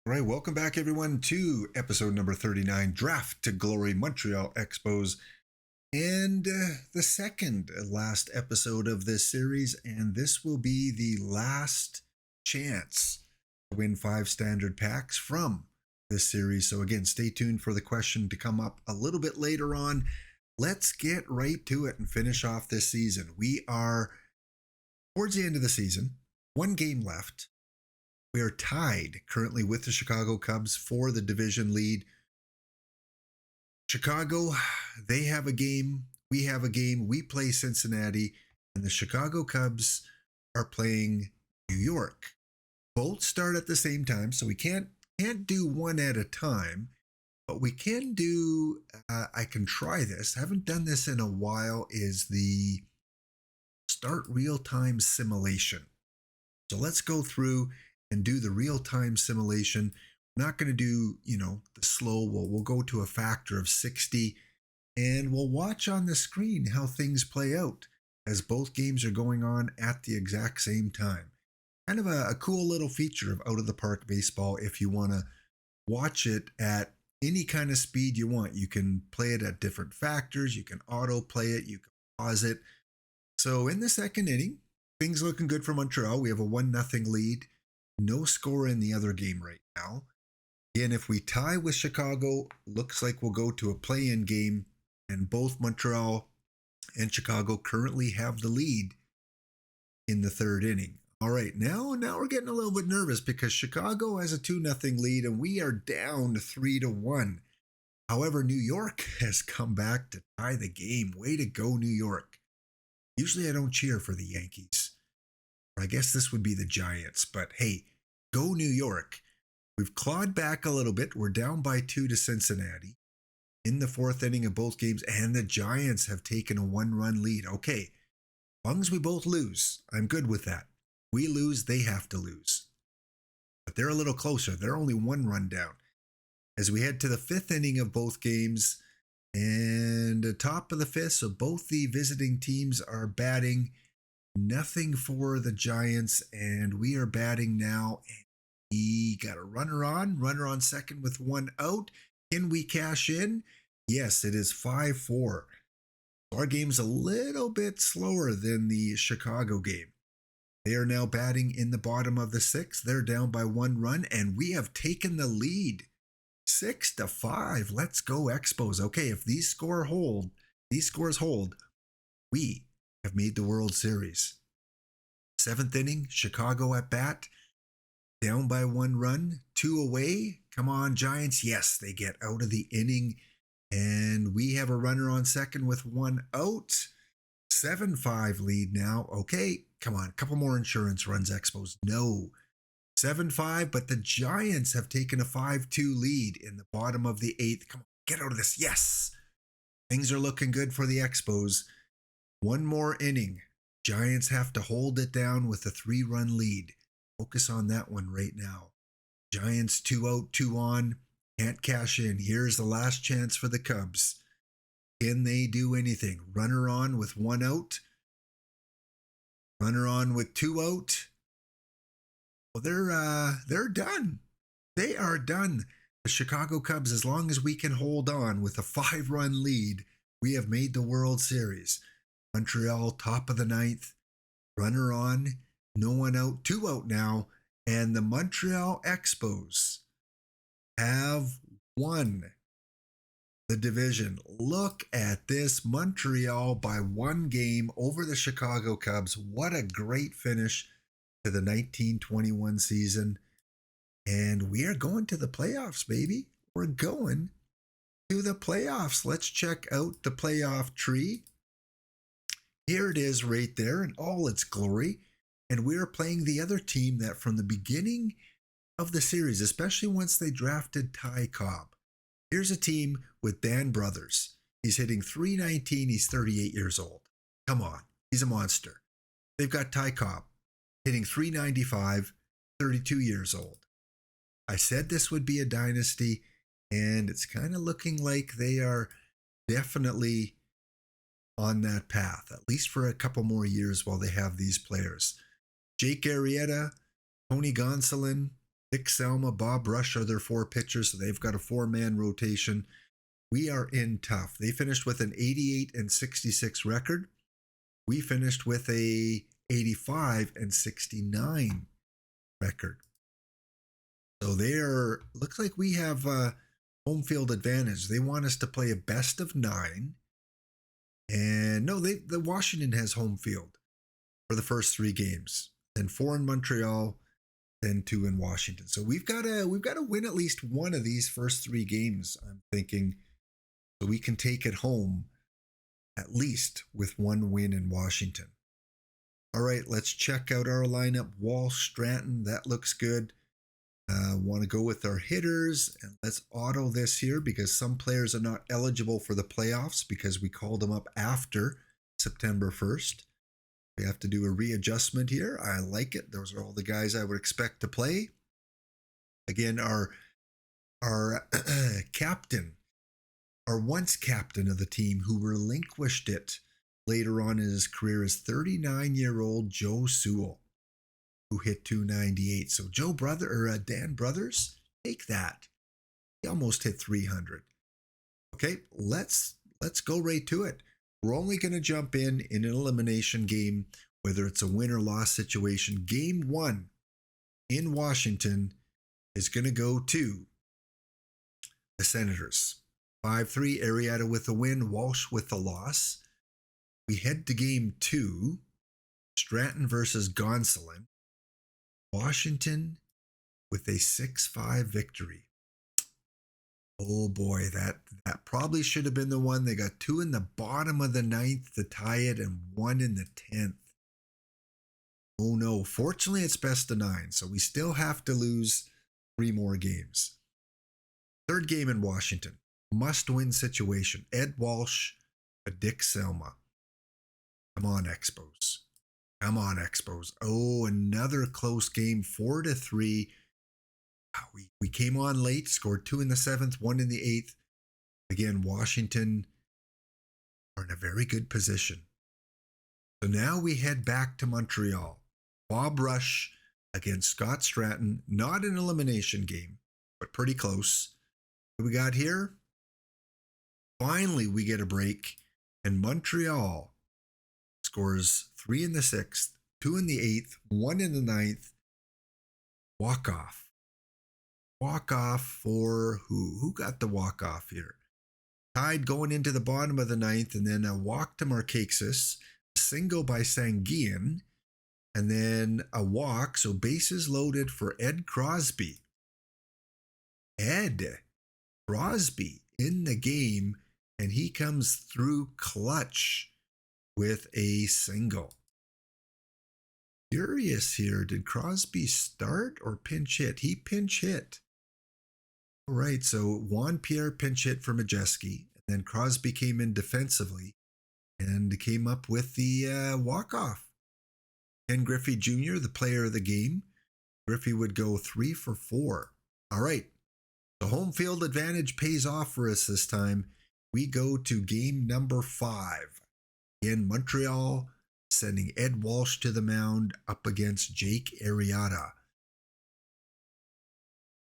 All right, welcome back everyone to episode number 39, Draft to Glory Montreal Expos, and the second last episode of this series, and this will be the last chance to win 5 standard packs from this series. So again, stay tuned for the question to come up a little bit later on. Let's get right to it and finish off this season. We are towards the end of the season, 1 game left. We are tied currently with the Chicago Cubs for the division lead. Chicago, they have a game. We have a game. We play Cincinnati, and the Chicago Cubs are playing New York. Both start at the same time, so we can't do one at a time, but we can do, I can try this. I haven't done this in a while, is the start real-time simulation. So let's go through and do the real-time simulation. We're not going to do, the slow. We'll go to a factor of 60, and we'll watch on the screen how things play out as both games are going on at the exact same time. Kind of a cool little feature of Out of the Park Baseball. If you want to watch it at any kind of speed you want, you can play it at different factors. You can auto play it. You can pause it. So in the second inning, things looking good for Montreal. We have a 1-0 lead. No score in the other game right now. Again, if we tie with Chicago, looks like we'll go to a play-in game, and both Montreal and Chicago currently have the lead in the third inning. All right, now we're getting a little bit nervous because Chicago has a 2-0 lead and we are down 3-1. However, New York has come back to tie the game. Way to go, New York. Usually I don't cheer for the Yankees. I guess this would be the Giants, but hey, go New York. We've clawed back a little bit. We're down by 2 to Cincinnati in the fourth inning of both games, and the Giants have taken a 1-run lead. Okay, as long as we both lose, I'm good with that. We lose, they have to lose. But they're a little closer. They're only 1 run down. As we head to the fifth inning of both games, and the top of the fifth, so both the visiting teams are batting. Nothing for the Giants, and we are batting now. We got a runner on second with 1 out. Can we cash in? Yes, it is 5-4. Our game's a little bit slower than the Chicago game. They are now batting in the bottom of the 6th. They're down by 1 run, and we have taken the lead 6-5. Let's go, Expos. Okay, if these scores hold, we have made the World Series. 7th inning, Chicago at bat, down by 1 run, 2 away. Come on, Giants. Yes, they get out of the inning, and we have a runner on second with 1 out. 7-5 lead now. Okay, come on, a couple more insurance runs, Expos. No. 7-5, but the Giants have taken a 5-2 lead in the bottom of the 8th. Come on, get out of this. Yes. Things are looking good for the Expos. 1 more inning. Giants have to hold it down with a 3-run lead. Focus on that one right now. Giants 2 out, 2 on. Can't cash in. Here's the last chance for the Cubs. Can they do anything? Runner on with 1 out. Runner on with 2 out. Well, they're done. They are done. The Chicago Cubs, as long as we can hold on with a 5-run lead, we have made the World Series. Montreal, top of the 9th. Runner on, no 1 out, 2 out now. And the Montreal Expos have won the division. Look at this. Montreal by 1 game over the Chicago Cubs. What a great finish to the 1921 season. And we are going to the playoffs, baby. We're going to the playoffs. Let's check out the playoff tree. Here it is right there in all its glory. And we're playing the other team that from the beginning of the series, especially once they drafted Ty Cobb. Here's a team with Dan Brothers. He's hitting .319. He's 38 years old. Come on. He's a monster. They've got Ty Cobb hitting .395, 32 years old. I said this would be a dynasty, and it's kind of looking like they are definitely on that path, at least for a couple more years while they have these players. Jake Arrieta, Tony Gonsolin, Dick Selma, Bob Rush are their 4 pitchers, so they've got a 4-man rotation. We are in tough. They finished with an 88-66 record. We finished with a 85-69 record. So looks like we have home field advantage. They want us to play a best of 9. And no, the Washington has home field for the first 3 games. Then 4 in Montreal, then 2 in Washington. So we've got to win at least one of these first 3 games, I'm thinking, so we can take it home at least with 1 win in Washington. All right, let's check out our lineup. Walsh, Stratton, that looks good. Want to go with our hitters, and let's auto this here because some players are not eligible for the playoffs because we called them up after September 1st. We have to do a readjustment here. I like it. Those are all the guys I would expect to play. Again, our captain, our once captain of the team who relinquished it later on in his career is 39-year-old Joe Sewell, who hit 298. So Dan Brothers, take that. He almost hit 300. Okay, let's go right to it. We're only going to jump in an elimination game, whether it's a win or loss situation. Game 1 in Washington is going to go to the Senators. 5-3, Arrieta with the win, Walsh with the loss. We head to game 2, Stratton versus Gonsolin. Washington with a 6-5 victory. Oh boy, that probably should have been the one. They got 2 in the bottom of the 9th to tie it and 1 in the 10th. Oh no, fortunately it's best of 9, so we still have to lose 3 more games. 3rd game in Washington, must-win situation. Ed Walsh, Dick Selma. Come on, Expos. Come on, Expos. Oh, another close game, 4-3. We came on late, scored 2 in the 7th, 1 in the 8th. Again, Washington are in a very good position. So now we head back to Montreal. Bob Rush against Scott Stratton. Not an elimination game, but pretty close. What we got here? Finally, we get a break, and Montreal scores 3 in the 6th, 2 in the 8th, 1 in the 9th. Walk-off. Walk-off for who? Who got the walk-off here? Tied going into the bottom of the 9th, and then a walk to Markakis, a single by Sanguian, and then a walk, so bases loaded for Ed Crosby. Ed Crosby in the game, and he comes through clutch with a single. Curious here, did Crosby start or pinch hit? He pinch hit. All right, so Juan Pierre pinch hit for Majeski, and then Crosby came in defensively and came up with the walk-off. Ken Griffey Jr., the player of the game. Griffey would go 3 for 4. All right, the home field advantage pays off for us this time. We go to game number 5 in Montreal, sending Ed Walsh to the mound up against Jake Arrieta.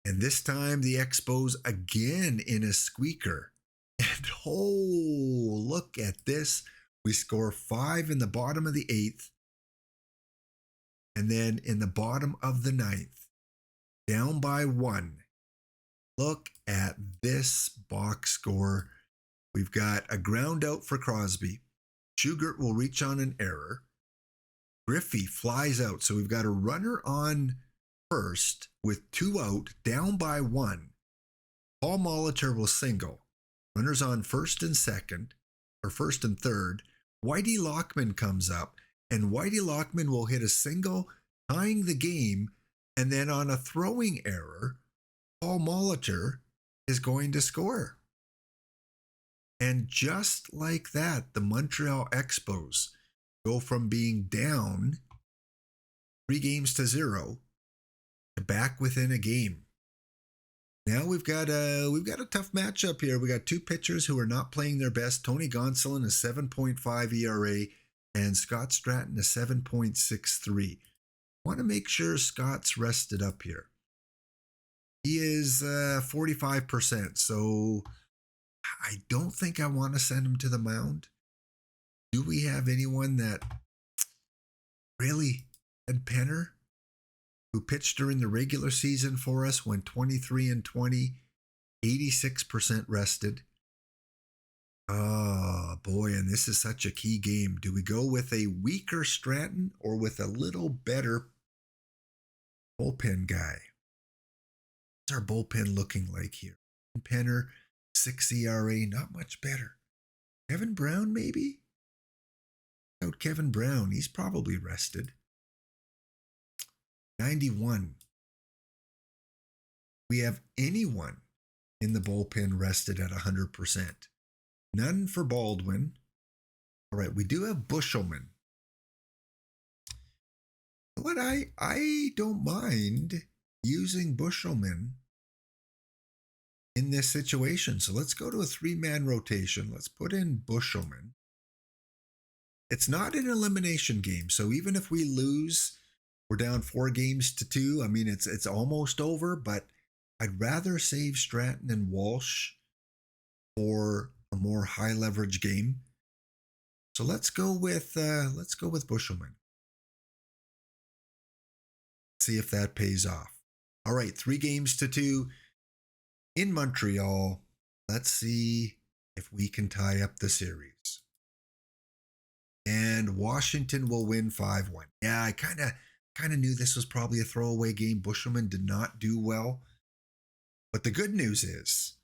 And this time the Expos again in a squeaker. And oh, look at this. We score 5 in the bottom of the 8th. And then in the bottom of the 9th, down by 1. Look at this box score. We've got a ground out for Crosby. Shugart will reach on an error. Griffey flies out. So we've got a runner on first with 2 out, down by 1. Paul Molitor will single. Runners on first and second, or first and third. Whitey Lockman comes up, and Whitey Lockman will hit a single, tying the game, and then on a throwing error, Paul Molitor is going to score. And just like that, the Montreal Expos go from being down 3-0 to back within a game. Now we've got a tough matchup here. We got 2 pitchers who are not playing their best. Tony Gonsolin, a 7.5 ERA, and Scott Stratton, a 7.63. Want to make sure Scott's rested up here. He is 45%. So I don't think I want to send him to the mound. Do we have anyone that really, Ed Penner, who pitched during the regular season for us, went 23-20, 86% rested. Oh boy, and this is such a key game. Do we go with a weaker Stratton or with a little better bullpen guy? What's our bullpen looking like here? Penner, 6 ERA, not much better. Kevin Brown, maybe? Out Kevin Brown, he's probably rested. 91. We have anyone in the bullpen rested at 100%. None for Baldwin. All right, we do have Bushelman. But I don't mind using Bushelman in this situation. So let's go to a 3-man rotation. Let's put in Bushelman. It's not an elimination game. So even if we lose, we're down 4-2. I mean, it's almost over, but I'd rather save Stratton and Walsh for a more high leverage game. So let's go with Bushelman. See if that pays off. All right, 3-2 in Montreal. Let's see if we can tie up the series. And Washington will win 5-1. Yeah, I kind of knew this was probably a throwaway game. Bushelman did not do well. But the good news is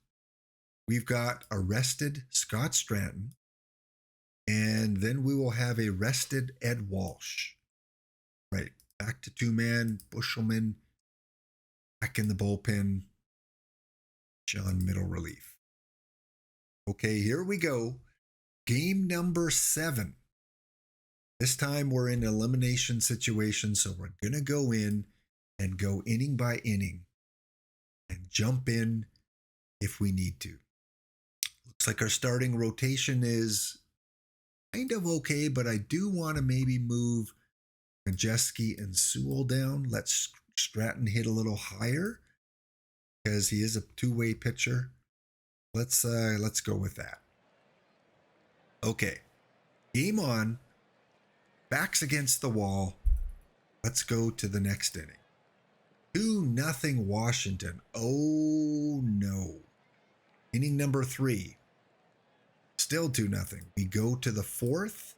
we've got a rested Scott Stratton, and then we will have a rested Ed Walsh. Right, back to 2-man, Bushelman, back in the bullpen, John middle relief. Okay, here we go. Game number 7. This time we're in an elimination situation, so we're going to go in and go inning by inning and jump in if we need to. Looks like our starting rotation is kind of okay, but I do want to maybe move Majeski and Sewell down. Let Stratton hit a little higher because he is a 2-way pitcher. Let's go with that. Okay, game on. Backs against the wall. Let's go to the next inning. 2-0 Washington. Oh no. Inning number 3. Still 2-0. We go to the 4th.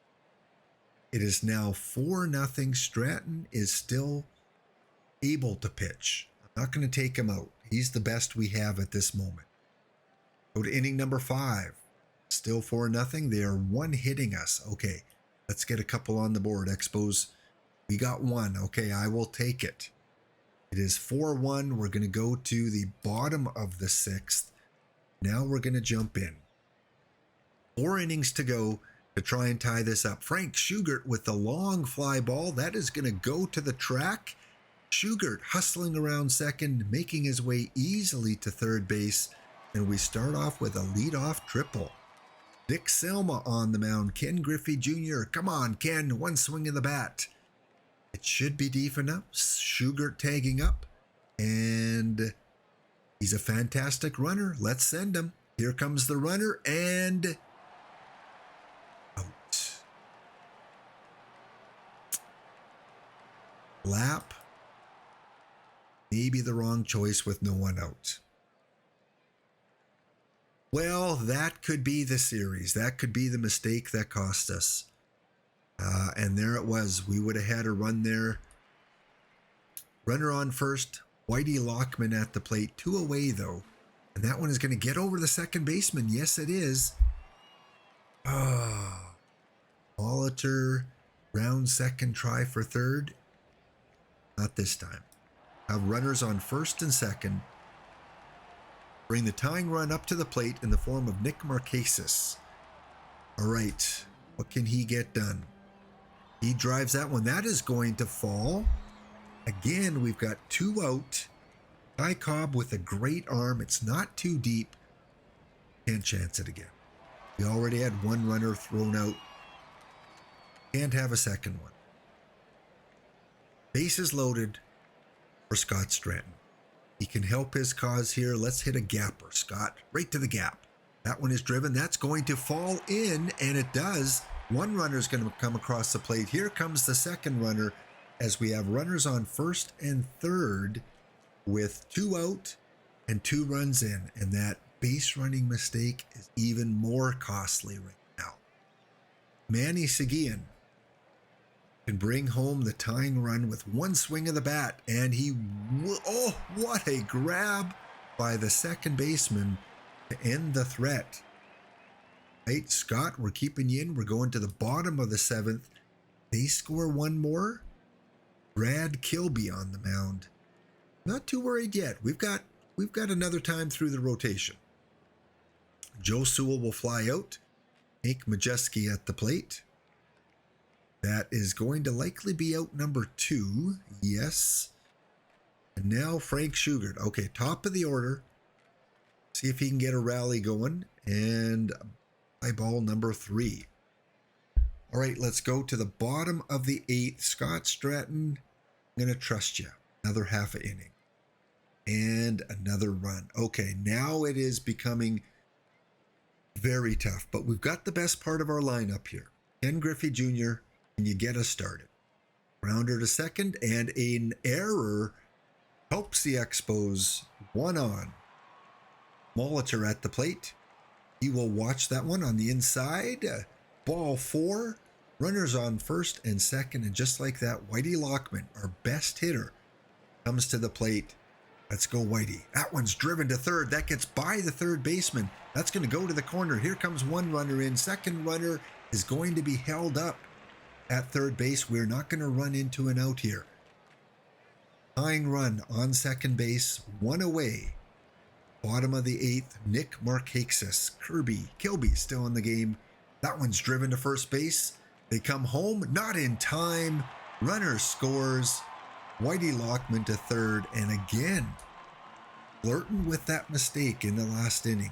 It is now 4-0. Stratton is still able to pitch. I'm not going to take him out. He's the best we have at this moment. Go to inning number 5. Still 4-0. They are 1-hitting us. Okay, let's get a couple on the board. Expos, we got 1. Okay, I will take it. It is 4-1. We're going to go to the bottom of the 6th. Now we're going to jump in. 4 innings to go to try and tie this up. Frank Schugert with the long fly ball. That is going to go to the track. Schugert hustling around second, making his way easily to third base. And we start off with a leadoff triple. Dick Selma on the mound. Ken Griffey Jr. Come on, Ken. One swing of the bat. It should be deep enough. Schugert tagging up. And he's a fantastic runner. Let's send him. Here comes the runner and out. Lap. Maybe the wrong choice with no one out. Well, that could be the series. That could be the mistake that cost us. And there it was. We would have had a run there. Runner on first. Whitey Lockman at the plate. 2 away, though. And that one is going to get over the second baseman. Yes, it is. Molitor. Round second. Try for third. Not this time. Have runners on first and second. Bring the tying run up to the plate in the form of Nick Markakis. All right. What can he get done? He drives that one. That is going to fall. Again, we've got 2 out. Ty Cobb with a great arm. It's not too deep. Can't chance it again. We already had 1 runner thrown out. Can't have a second one. Bases loaded for Scott Stratton. He can help his cause here. Let's hit a gapper, Scott. Right to the gap. That one is driven. That's going to fall in, and it does. One runner is going to come across the plate. Here comes the second runner as we have runners on first and third with 2 out and 2 runs in. And that base running mistake is even more costly right now. Manny Seguin can bring home the tying run with one swing of the bat, and oh, what a grab by the second baseman to end the threat. Right, Scott, we're keeping you in. We're going to the bottom of the 7th. They score one more. Brad Kilby on the mound. Not too worried yet. We've got another time through the rotation. Joe Sewell will fly out. Hank Majeski at the plate. That is going to likely be out number 2. Yes. And now Frank Shugart. Okay, top of the order. See if he can get a rally going. And by ball number 3. All right, let's go to the bottom of the 8th. Scott Stratton, I'm going to trust you. Another half an inning. And another run. Okay, now it is becoming very tough. But we've got the best part of our lineup here. Ken Griffey Jr., and you get us started. Rounder to second, and an error helps the Expos. 1 on. Molitor at the plate. He will watch that one on the inside. Ball 4. Runners on first and second, and just like that, Whitey Lockman, our best hitter, comes to the plate. Let's go, Whitey. That one's driven to third. That gets by the third baseman. That's going to go to the corner. Here comes one runner in. Second runner is going to be held up at third base. We're not going to run into an out here. Tying run on second base. 1 away. Bottom of the 8th, Nick Markakis. Kilby still in the game. That one's driven to first base. They come home, not in time. Runner scores. Whitey Lockman to third, and again, flirting with that mistake in the last inning.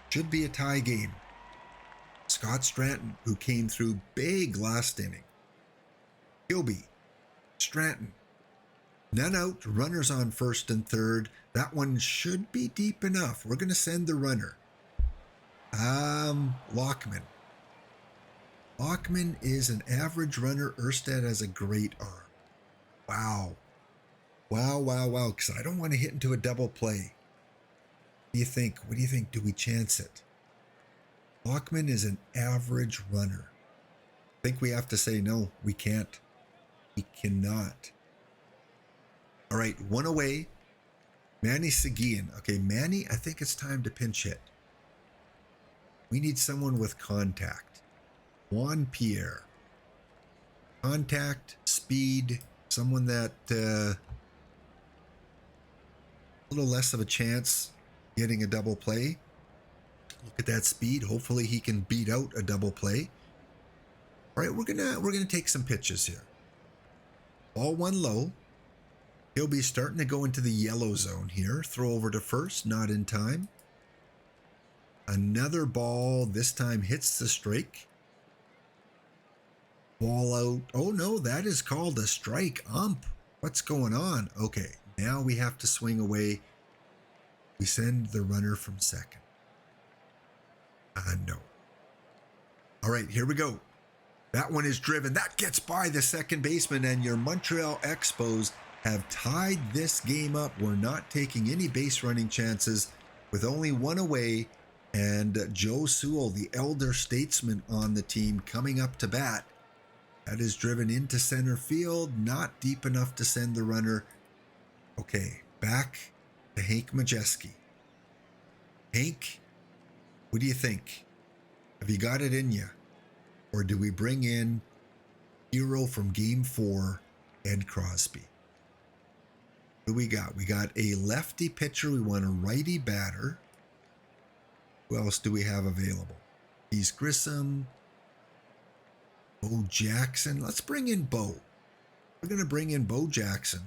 Should be a tie game. Scott Stratton, who came through big last inning. Kilby, Stratton, none out, runners on first and third. That one should be deep enough. We're going to send the runner. Lockman. Lockman is an average runner. Erstad has a great arm. Wow. Because I don't want to hit into a double play. What do you think? Do we chance it? Lockman is an average runner. I think we have to say no. We can't. We cannot. All right, 1 away. Manny Seguin. Okay, Manny, I think it's time to pinch hit. We need someone with contact. Juan Pierre. Contact, speed, someone that a little less of a chance getting a double play. Look at that speed. Hopefully he can beat out a double play. All right, we're gonna take some pitches here. Ball 1 low. He'll be starting to go into the yellow zone here. Throw over to first, not in time. Another ball, this time hits the strike. Ball out. Oh no, that is called a strike. What's going on? Okay, now we have to swing away. We send the runner from second. No. All right, here we go. That one is driven. That gets by the second baseman, and your Montreal Expos have tied this game up. We're not taking any base running chances with only 1 away, and Joe Sewell, the elder statesman on the team, coming up to bat. That is driven into center field, not deep enough to send the runner. Okay, back to Hank Majeski. Hank, what do you think? Have you got it in you? Or do we bring in hero from Game 4, Ed Crosby? What do we got? We got a lefty pitcher. We want a righty batter. Who else do we have available? He's Grissom. Bo Jackson. Let's bring in Bo. We're going to bring in Bo Jackson.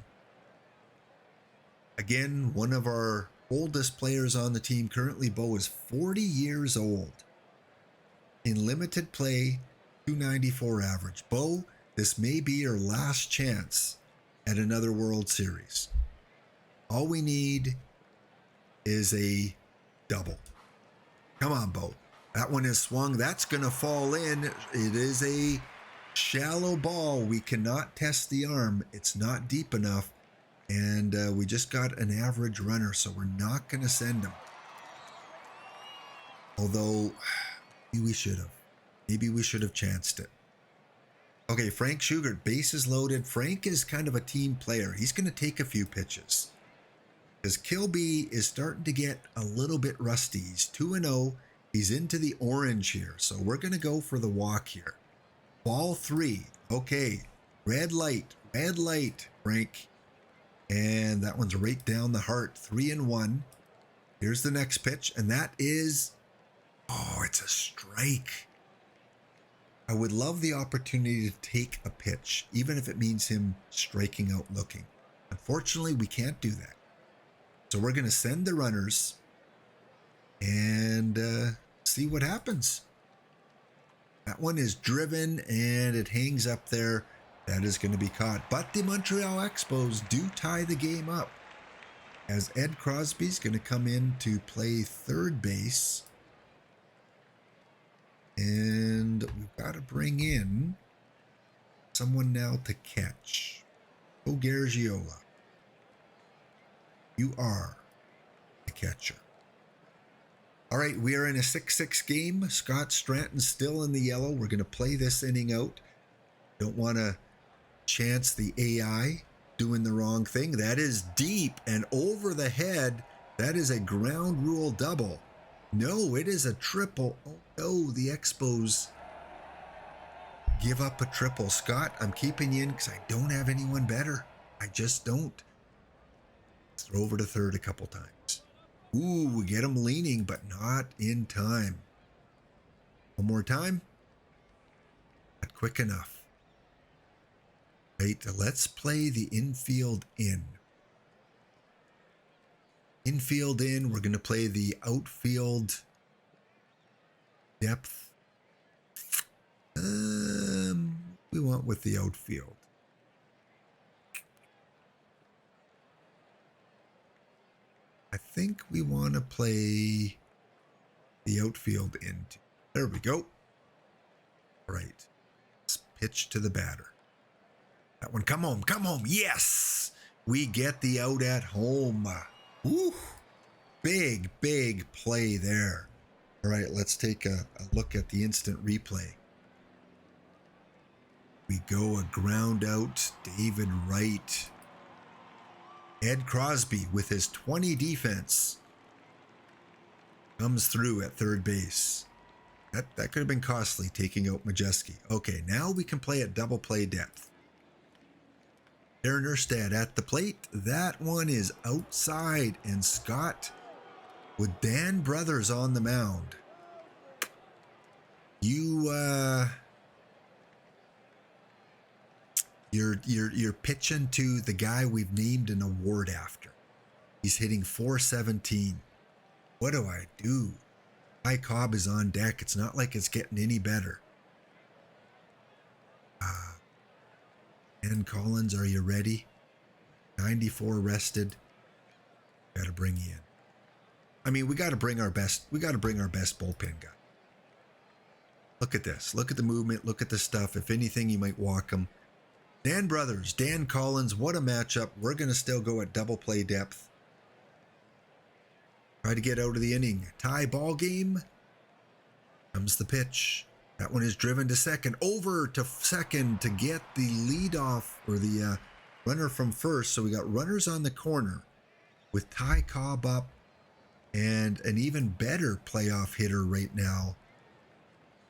Again, one of our oldest players on the team. Currently, Bo is 40 years old. In limited play, 294 average. Bo, this may be your last chance at another World Series. All we need is a double. Come on, Bo. That one is swung. That's going to fall in. It is a shallow ball. We cannot test the arm. It's not deep enough. And we just got an average runner, so we're not going to send him. Although, maybe we should have. Maybe we should have chanced it. Okay, Frank Schugert, bases loaded. Frank is kind of a team player. He's going to take a few pitches. Because Kilby is starting to get a little bit rusty. He's 2-0. He's into the orange here. So we're going to go for the walk here. Ball 3. Okay. Red light, Frank. And that one's right down the heart. 3-1. Here's the next pitch. And that is, oh, it's a strike. I would love the opportunity to take a pitch, even if it means him striking out looking. Unfortunately, we can't do that. So we're going to send the runners and see what happens. That one is driven and it hangs up there. That is going to be caught. But the Montreal Expos do tie the game up as Ed Crosby's going to come in to play third base. And we've got to bring in someone now to catch. Go Garagiola. You are the catcher. All right, we are in a 6-6 game. Scott Stratton's still in the yellow. We're going to play this inning out. Don't want to chance the AI doing the wrong thing. That is deep and over the head. That is a ground rule double. No, it is a triple. Oh, no, the Expos give up a triple. Scott, I'm keeping you in because I don't have anyone better. I just don't. Throw over to third a couple times. Ooh, we get him leaning, but not in time. One more time. Not quick enough. Right, let's play the infield in. Infield in, we're going to play the outfield depth. We want with the outfield. I think we want to play the outfield in. There we go. All right. Let's pitch to the batter. That one, come home, come home. Yes! We get the out at home. Woo! Big, big play there. All right, let's take a look at the instant replay. We go a ground out, David Wright. Ed Crosby with his 20 defense comes through at third base. That could have been costly, taking out Majeski. Okay, now we can play at double play depth. Darren Erstad at the plate. That one is outside, and Scott with Dan Brothers on the mound. You're pitching to the guy we've named an award after. He's hitting .417. What do I do? Ty Cobb is on deck. It's not like it's getting any better. And Collins, are you ready? 94 rested. Got to bring you in. I mean, we got to bring our best. We got to bring our best bullpen guy. Look at this. Look at the movement. Look at the stuff. If anything, you might walk him. Dan Brothers, Dan Collins. What a matchup. We're going to still go at double play depth. Try to get out of the inning. Tie ball game. Comes the pitch. That one is driven to second. Over to second to get the leadoff or the runner from first. So we got runners on the corner with Ty Cobb up and an even better playoff hitter right now.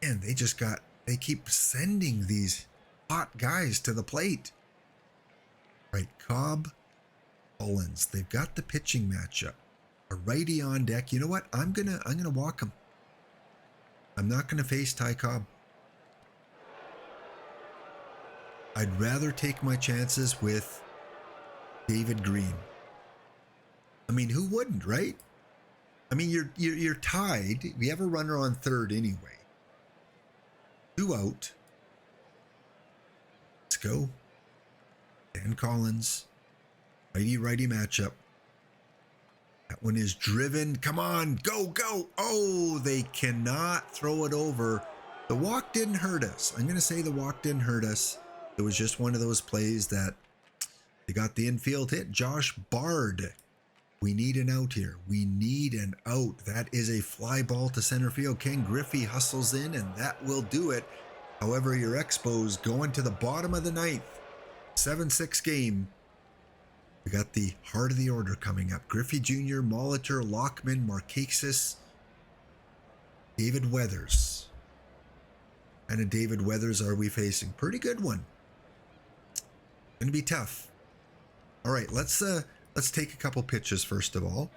And they keep sending these hot guys to the plate. Right, Cobb, Collins. They've got the pitching matchup. A righty on deck. You know what? I'm gonna walk him. I'm not going to face Ty Cobb. I'd rather take my chances with David Green. I mean, who wouldn't, right? I mean, you're tied. We have a runner on third anyway. 2 out. Let's go. Dan Collins. Righty matchup. That one is driven. Come on, go, go. Oh, they cannot throw it over. The walk didn't hurt us. I'm going to say the walk didn't hurt us. It was just one of those plays that they got the infield hit. Josh Bard. We need an out here. We need an out. That is a fly ball to center field. Ken Griffey hustles in, and that will do it. However, your Expos going to the bottom of the ninth. 7-6 game. We got the heart of the order coming up. Griffey Jr., Molitor, Lockman, Markakis, David Weathers. And a David Weathers are we facing? Pretty good one. Going to be tough. All right, let's take a couple pitches first of all.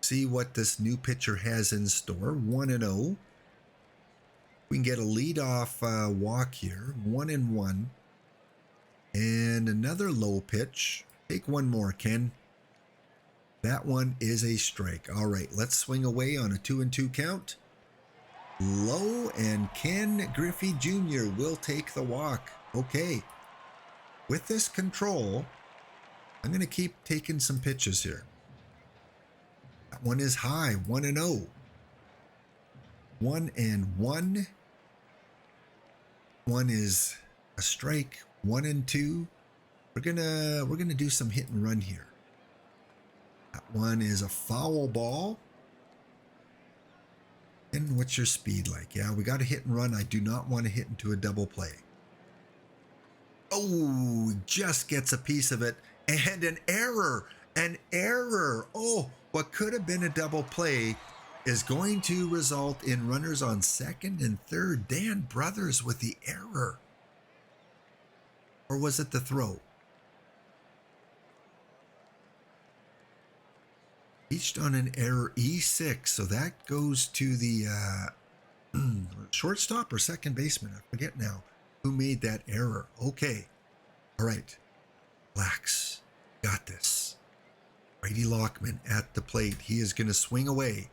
See what this new pitcher has in store. 1-0. We can get a leadoff walk here. 1-1. And another low pitch. Take one more, Ken. That one is a strike. All right, let's swing away on a 2-2 count. Low, and Ken Griffey Jr. will take the walk. Okay. With this control, I'm going to keep taking some pitches here. That one is high. 1-0. 1-1. One is a strike. 1-2. We're gonna do some hit and run here. That one is a foul ball. And what's your speed like? Yeah, we got a hit and run. I do not want to hit into a double play. Oh, just gets a piece of it. And an error. An error. Oh, what could have been a double play is going to result in runners on second and third. Dan Brothers with the error. Or was it the throw? Reached on an error E6, so that goes to the shortstop or second baseman. I forget now who made that error. Okay. All right. Relax. Got this. Brady Lockman at the plate. He is going to swing away.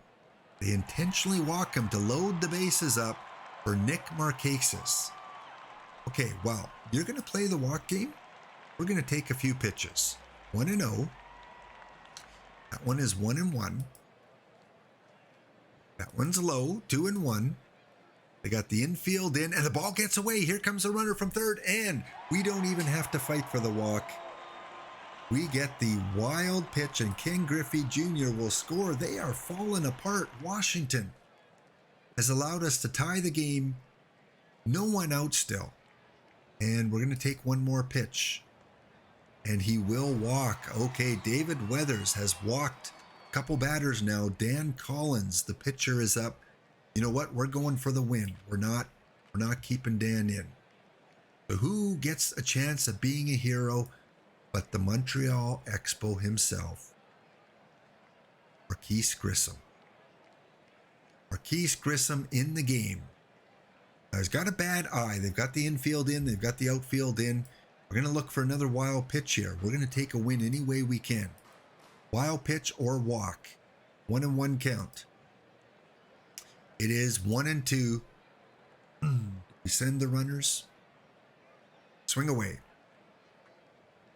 They intentionally walk him to load the bases up for Nick Markakis. Okay, well, you're going to play the walk game. We're going to take a few pitches. 1-0. That one is 1-1. That one's low, 2-1. They got the infield in, and the ball gets away. Here comes a runner from third, and we don't even have to fight for the walk. We get the wild pitch, and Ken Griffey Jr. will score. They are falling apart. Washington has allowed us to tie the game. No one out still. And we're going to take one more pitch. And he will walk. Okay, David Weathers has walked a couple batters now. Dan Collins, the pitcher, is up. You know what? We're going for the win. We're not keeping Dan in. So who gets a chance of being a hero but the Montreal Expo himself? Marquise Grissom. Marquise Grissom in the game. Now, he's got a bad eye. They've got the infield in. They've got the outfield in. We're going to look for another wild pitch here. We're going to take a win any way we can. Wild pitch or walk. 1-1 count. It is 1-2. We send the runners. Swing away.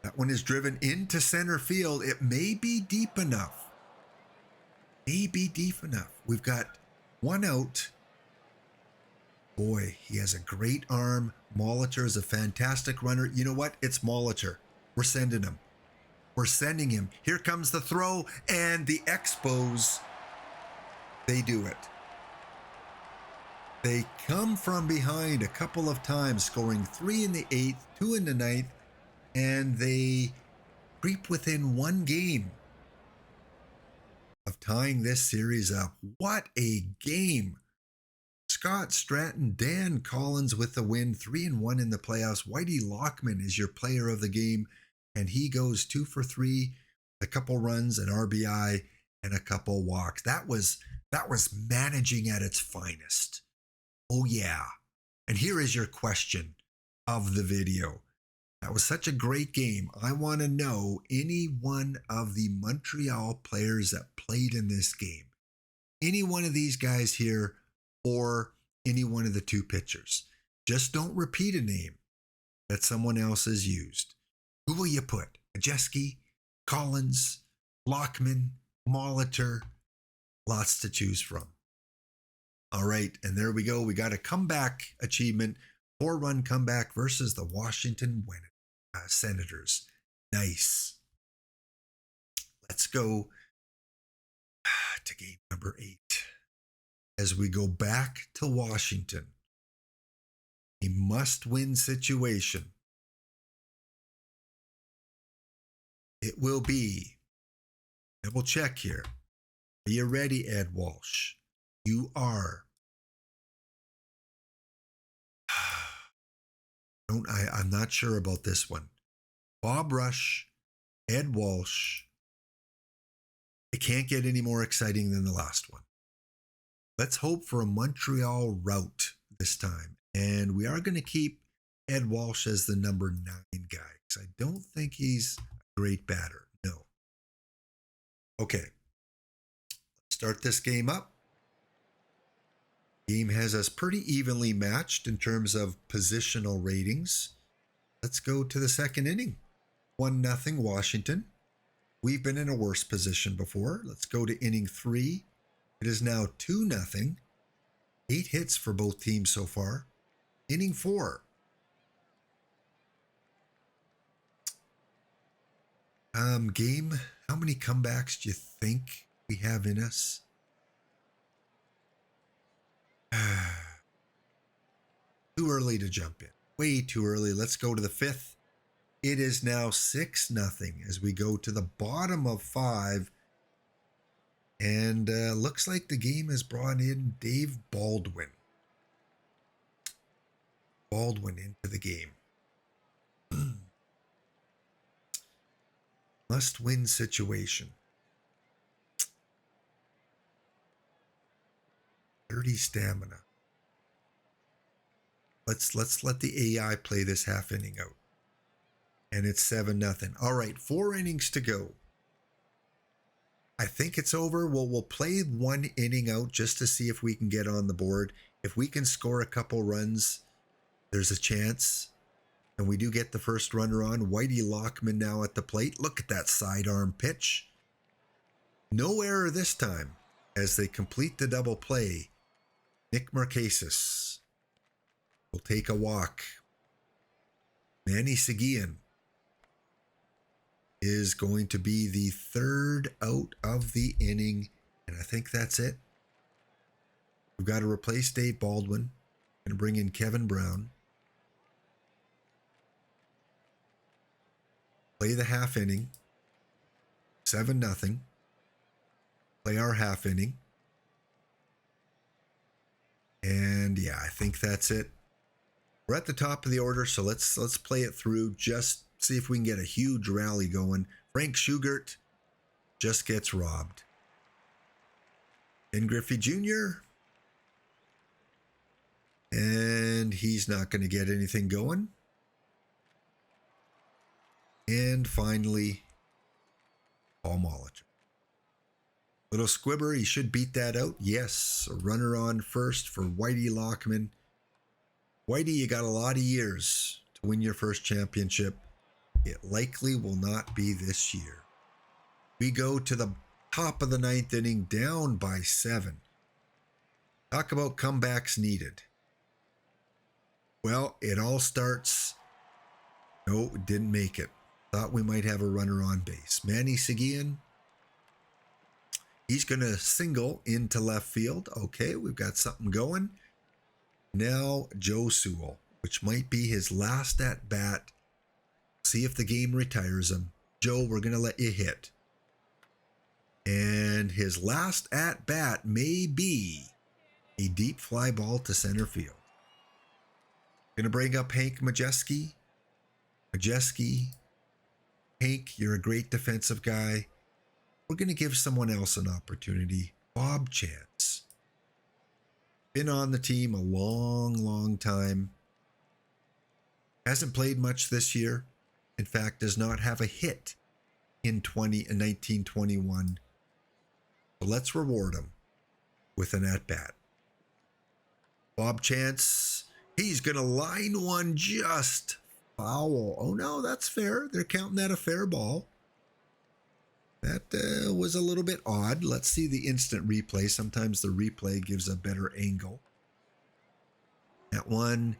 That one is driven into center field. It may be deep enough. We've got one out. Boy, he has a great arm. Molitor is a fantastic runner. You know what? It's Molitor. We're sending him. We're sending him. Here comes the throw, and the Expos, they do it. They come from behind a couple of times, scoring 3 in the 8th, 2 in the 9th, and they creep within one game of tying this series up. What a game. Scott Stratton, Dan Collins with the win, 3-1 in the playoffs. Whitey Lockman is your player of the game, and he goes 2 for 3, a couple runs, an RBI, and a couple walks. That was managing at its finest. Oh yeah. And here is your question of the video. That was such a great game. I want to know any one of the Montreal players that played in this game. Any one of these guys here, or any one of the two pitchers. Just don't repeat a name that someone else has used. Who will you put? Majeski, Collins, Lockman, Molitor, lots to choose from. All right, and there we go. We got a comeback achievement, 4-run comeback versus the Washington Senators. Nice. Let's go to game number 8. As we go back to Washington, a must-win situation. It will be, double check here. Are you ready, Ed Walsh? You are. I'm not sure about this one. Bob Rush, Ed Walsh. It can't get any more exciting than the last one. Let's hope for a Montreal rout this time. And we are going to keep Ed Walsh as the number 9 guy, because I don't think he's a great batter. No. Okay. Let's start this game up. Game has us pretty evenly matched in terms of positional ratings. Let's go to the second inning. 1-0 Washington. We've been in a worse position before. Let's go to inning 3. It is now 2-0. 8 hits for both teams so far. Inning 4. Game, how many comebacks do you think we have in us? Too early to jump in. Way too early. Let's go to the 5th. It is now 6-0 as we go to the bottom of 5. And looks like the game has brought in Dave Baldwin. Baldwin into the game. Must-win situation. 30 stamina. Let's let the AI play this half inning out. And it's 7-0. All right, 4 innings to go. I think it's over. We'll play 1 inning out just to see if we can get on the board. If we can score a couple runs, there's a chance. And we do get the first runner on. Whitey Lockman now at the plate. Look at that sidearm pitch. No error this time as they complete the double play. Nick Markakis will take a walk. Manny Seguin is going to be the 3rd out of the inning. And I think that's it. We've got to replace Dave Baldwin and bring in Kevin Brown. Play the half inning. 7-0. Play our half inning. And yeah, I think that's it. We're at the top of the order, so let's play it through. Just see if we can get a huge rally going. Frank Schugert just gets robbed. Ben Griffey Jr. And he's not going to get anything going. And finally, Paul Molitor. Little squibber, he should beat that out. Yes, a runner on first for Whitey Lockman. Whitey, you got a lot of years to win your first championship. It likely will not be this year. We go to the top of the 9th inning, down by 7. Talk about comebacks needed. Well, it all starts. No, didn't make it. Thought we might have a runner on base. Manny Seguin. He's going to single into left field. Okay, we've got something going. Now Joe Sewell, which might be his last at bat. See if the game retires him. Joe, we're going to let you hit. And his last at bat may be a deep fly ball to center field. Going to bring up Hank Majeski. Hank, you're a great defensive guy. We're going to give someone else an opportunity. Bob Chance. Been on the team a long time. Hasn't played much this year. In fact, does not have a hit in 1921. So let's reward him with an at-bat. Bob Chance, he's going to line one just foul. Oh no, that's fair. They're counting that a fair ball. That was a little bit odd. Let's see the instant replay. Sometimes the replay gives a better angle. That one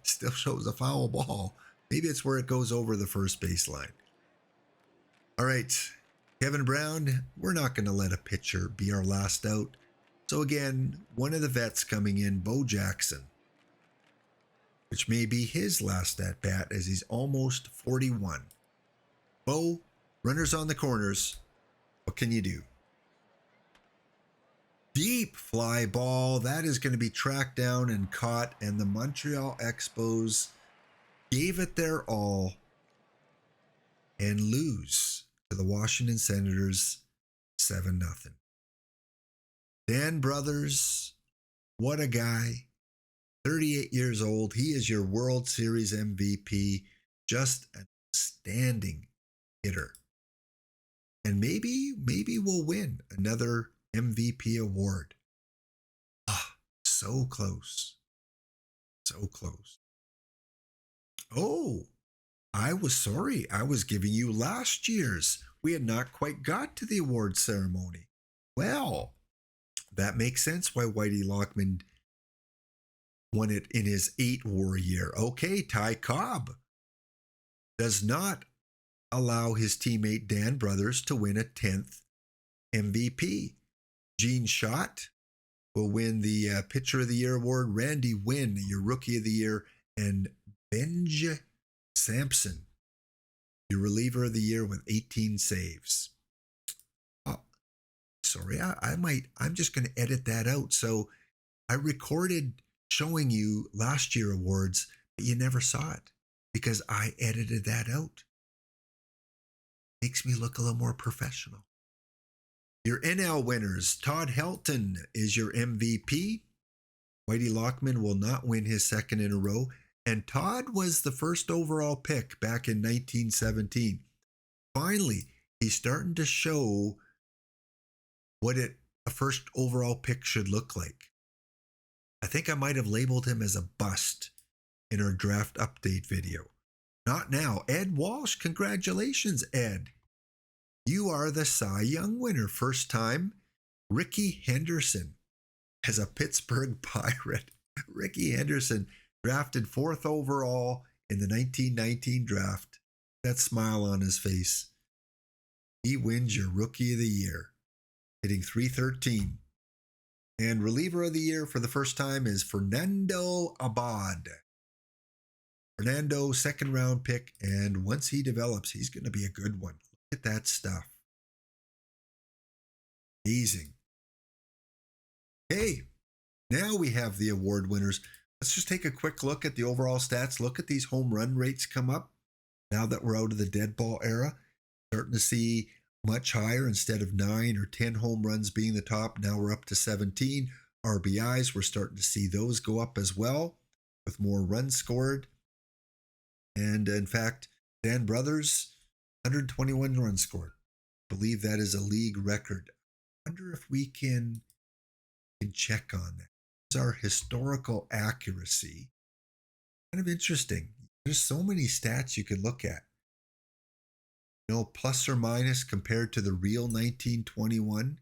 still shows a foul ball. Maybe it's where it goes over the first baseline. All right, Kevin Brown, we're not going to let a pitcher be our last out. So again, one of the vets coming in, Bo Jackson, which may be his last at bat as he's almost 41. Bo, runners on the corners. What can you do? Deep fly ball. That is going to be tracked down and caught, and the Montreal Expos gave it their all and lose to the Washington Senators 7-0. Dan Brothers, what a guy. 38 years old. He is your World Series MVP. Just an outstanding hitter. And maybe we'll win another MVP award. So close. So close. Oh, I was sorry. I was giving you last year's. We had not quite got to the award ceremony. Well, that makes sense why Whitey Lockman won it in his 8-war year. Okay, Ty Cobb does not allow his teammate Dan Brothers to win a 10th MVP. Gene Schott will win the Pitcher of the Year award. Randy Wynn, your Rookie of the Year. And Benj Sampson, your Reliever of the Year with 18 saves. Oh, sorry, I'm just going to edit that out. So I recorded showing you last year awards, but you never saw it because I edited that out. Makes me look a little more professional. Your NL winners, Todd Helton is your MVP. Whitey Lockman will not win his second in a row. And Todd was the first overall pick back in 1917. Finally, he's starting to show what a first overall pick should look like. I think I might have labeled him as a bust in our draft update video. Not now. Ed Walsh, congratulations, Ed. You are the Cy Young winner. First time. Ricky Henderson as a Pittsburgh Pirate. Ricky Henderson drafted 4th overall in the 1919 draft. That smile on his face. He wins your Rookie of the Year, hitting .313. And Reliever of the Year for the first time is Fernando Abad. Fernando, 2nd round pick, and once he develops, he's going to be a good one. Look at that stuff. Amazing. Hey, now we have the award winners. Let's just take a quick look at the overall stats. Look at these home run rates come up. Now that we're out of the dead ball era, starting to see much higher. Instead of 9 or 10 home runs being the top, now we're up to 17. RBIs, we're starting to see those go up as well with more runs scored. And in fact, Dan Brothers, 121 runs scored. I believe that is a league record. I wonder if we can check on that. It's our historical accuracy. Kind of interesting. There's so many stats you can look at. You know, plus or minus compared to the real 1921.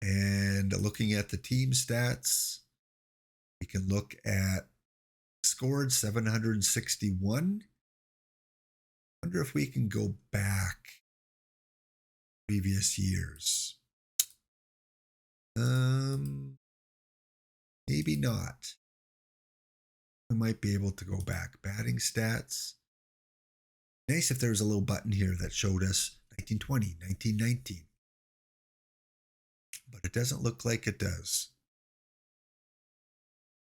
And looking at the team stats, we can look at scored 761. Wonder if we can go back previous years. Maybe not. We might be able to go back. Batting stats. Nice if there was a little button here that showed us 1920, 1919. But it doesn't look like it does.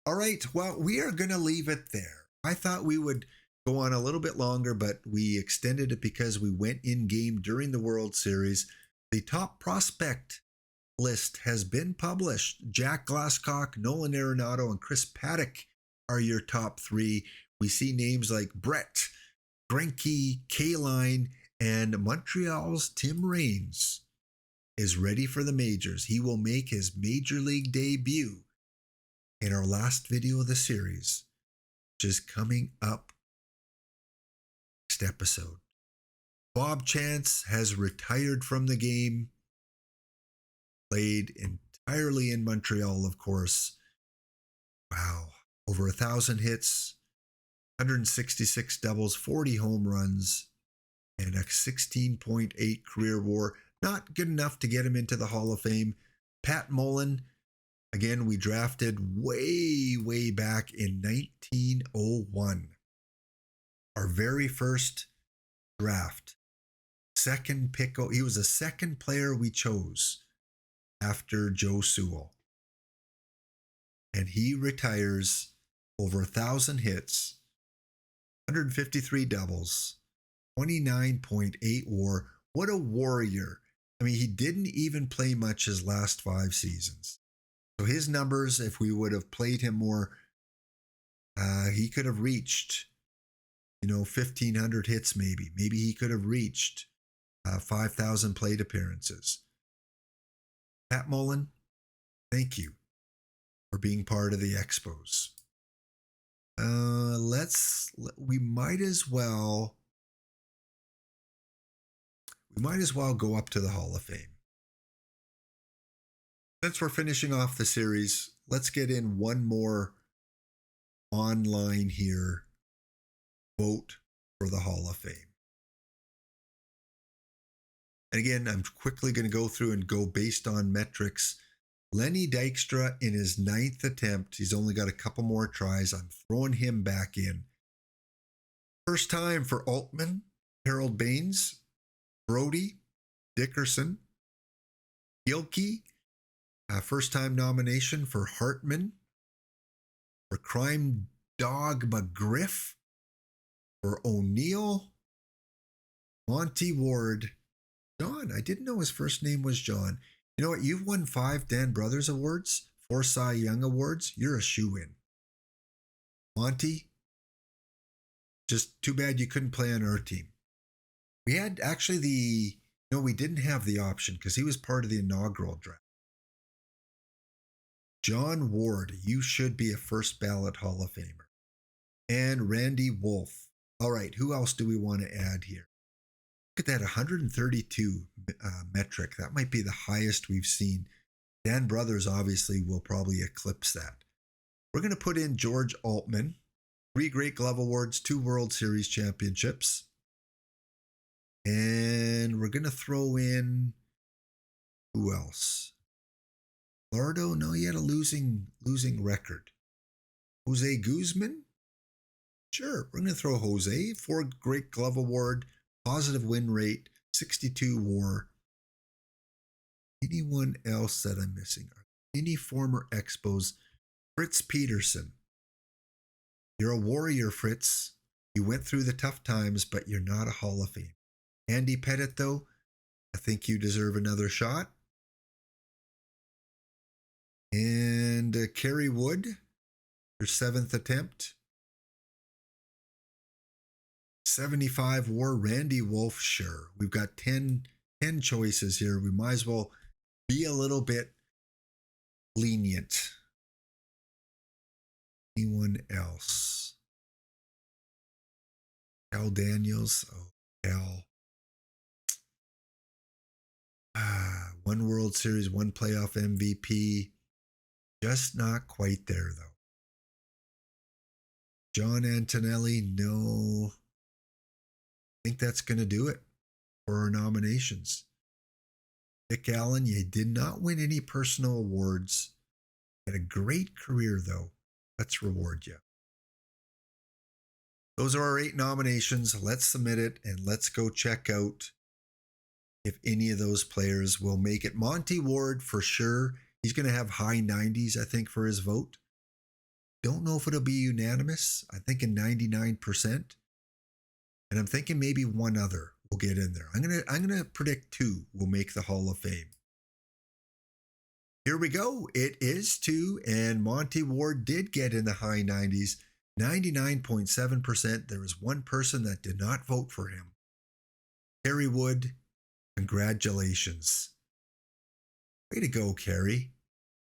All right, well, we are going to leave it there. I thought we would go on a little bit longer, but we extended it because we went in game during the World Series. The top prospect list has been published. Jack Glasscock, Nolan Arenado, and Chris Paddock are your top 3. We see names like Brett, Greinke, Kaline, and Montreal's Tim Raines is ready for the majors. He will make his major league debut in our last video of the series, which is coming up next episode. Bob Chance has retired from the game, played entirely in Montreal, of course. Wow. Over 1,000 hits, 166 doubles, 40 home runs, and a 16.8 career WAR. Not good enough to get him into the Hall of Fame. Pat Mullen, again, we drafted way back in 1901. Our very first draft. Second pick. He was the second player we chose after Joe Sewell. And he retires over 1,000 hits, 153 doubles, 29.8 WAR. What a warrior. I mean, he didn't even play much his last 5 seasons. So his numbers, if we would have played him more, he could have reached, 1,500 hits maybe. Maybe he could have reached 5,000 plate appearances. Pat Mullen, thank you for being part of the Expos. We might as well go up to the Hall of Fame. Since we're finishing off the series, let's get in one more online here vote for the Hall of Fame. And again, I'm quickly going to go through and go based on metrics. Lenny Dykstra in his 9th attempt. He's only got a couple more tries. I'm throwing him back in. First time for Altman, Harold Baines, Brody, Dickerson, Gilkey. First time nomination for Hartman, for Crime Dog McGriff, for O'Neill, Monty Ward, John. I didn't know his first name was John. You know what? You've won 5 Dan Brothers Awards, 4 Cy Young Awards. You're a shoo-in. Monty, just too bad you couldn't play on our team. We had actually we didn't have the option because he was part of the inaugural draft. John Ward, you should be a first ballot Hall of Famer. And Randy Wolf. All right, who else do we want to add here? Look at that, 132 metric. That might be the highest we've seen. Dan Brothers obviously will probably eclipse that. We're going to put in George Altman, 3 Great Glove Awards, 2 World Series championships. And we're going to throw in, who else? Lardo? No, he had a losing record. Jose Guzman? Sure, we're going to throw Jose, 4 Great Glove Award, positive win rate, 62 WAR. Anyone else that I'm missing? Any former Expos? Fritz Peterson. You're a warrior, Fritz. You went through the tough times, but you're not a Hall of Fame. Andy Pettit, though, I think you deserve another shot. And Kerry Wood, your 7th attempt. 75 WAR. Randy Wolf, sure. We've got 10 choices here. We might as well be a little bit lenient. Anyone else? Al Daniels. Oh, Al. 1 World Series, 1 playoff MVP. Just not quite there, though. John Antonelli, no. I think that's going to do it for our nominations. Dick Allen, you did not win any personal awards. Had a great career, though. Let's reward you. Those are our 8 nominations. Let's submit it and let's go check out if any of those players will make it. Monty Ward, for sure. He's going to have high 90s, I think, for his vote. Don't know if it'll be unanimous. I'm thinking 99%. And I'm thinking maybe one other will get in there. I'm gonna predict 2 will make the Hall of Fame. Here we go. It is 2, and Monty Ward did get in the high 90s, 99.7%. There was one person that did not vote for him. Kerry Wood, congratulations. Way to go, Kerry.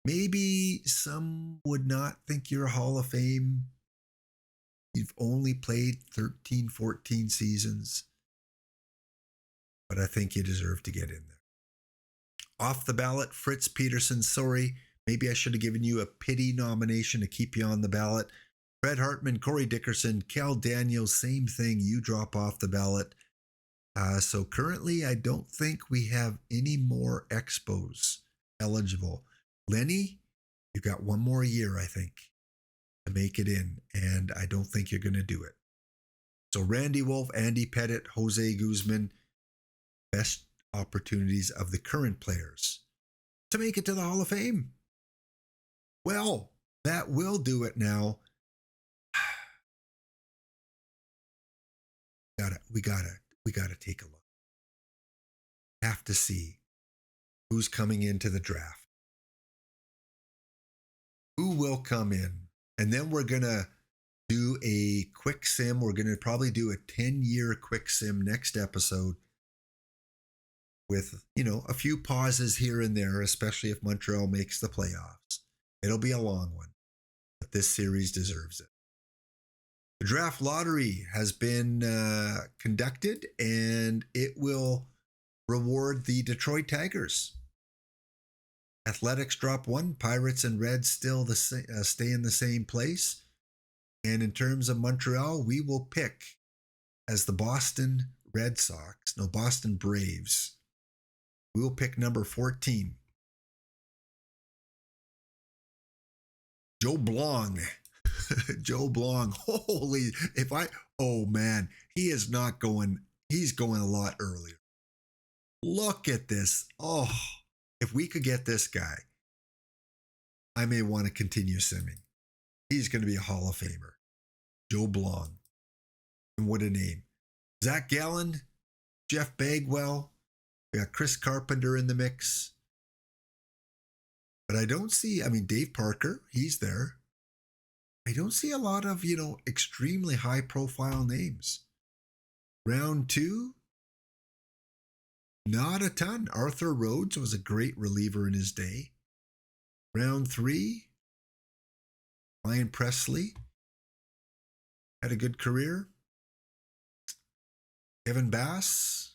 Maybe some would not think you're a Hall of Fame. You've only played 13, 14 seasons. but I think you deserve to get in there. Off the ballot, Fritz Peterson, sorry. Maybe I should have given you a pity nomination to keep you on the ballot. Fred Hartman, Corey Dickerson, Cal Daniels, same thing. You drop off the ballot. So currently, I don't think we have any more Expos eligible. Lenny, you got one more year, I think, to make it in, and I don't think you're going to do it. So Randy Wolf, Andy Pettit, Jose Guzman, best opportunities of the current players to make it to the Hall of Fame. Well, that will do it now. We gotta take a look. Have to see who's coming into the draft. Who will come in? And then we're gonna do a quick sim. We're gonna probably do a 10-year quick sim next episode with, a few pauses here and there, especially if Montreal makes the playoffs. It'll be a long one, but this series deserves it. The draft lottery has been conducted, and it will reward the Detroit Tigers. Athletics drop 1. Pirates and Reds still stay in the same place. And in terms of Montreal, we will pick as the Boston Braves. We will pick number 14. Joe Blong. Joe Blong. Oh man, he's going a lot earlier. Look at this. Oh, if we could get this guy, I may want to continue simming. He's going to be a Hall of Famer. Joe Blong. And what a name. Zach Gallen, Jeff Bagwell. We got Chris Carpenter in the mix. But I don't see, Dave Parker, he's there. I don't see a lot of, extremely high profile names. Round 2, not a ton. Arthur Rhodes was a great reliever in his day. Round 3, Ryan Presley had a good career. Kevin Bass.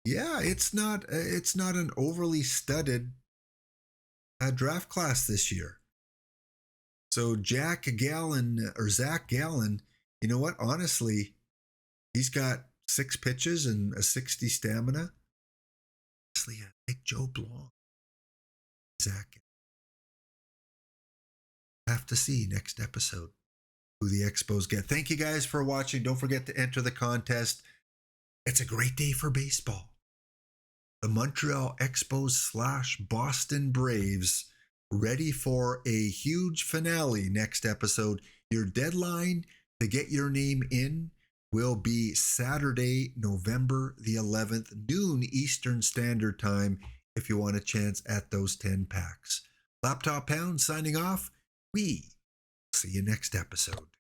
Yeah, it's not an overly studded draft class this year. So Zach Gallen, you know what? Honestly, he's got 6 pitches and a 60 stamina. Honestly, I like Joe Blong. Zach. Have to see next episode who the Expos get. Thank you guys for watching. Don't forget to enter the contest. It's a great day for baseball. The Montreal Expos / Boston Braves ready for a huge finale next episode. Your deadline to get your name in will be Saturday, November the 11th, noon Eastern Standard Time, if you want a chance at those 10 packs. Laptop Pound signing off. We see you next episode.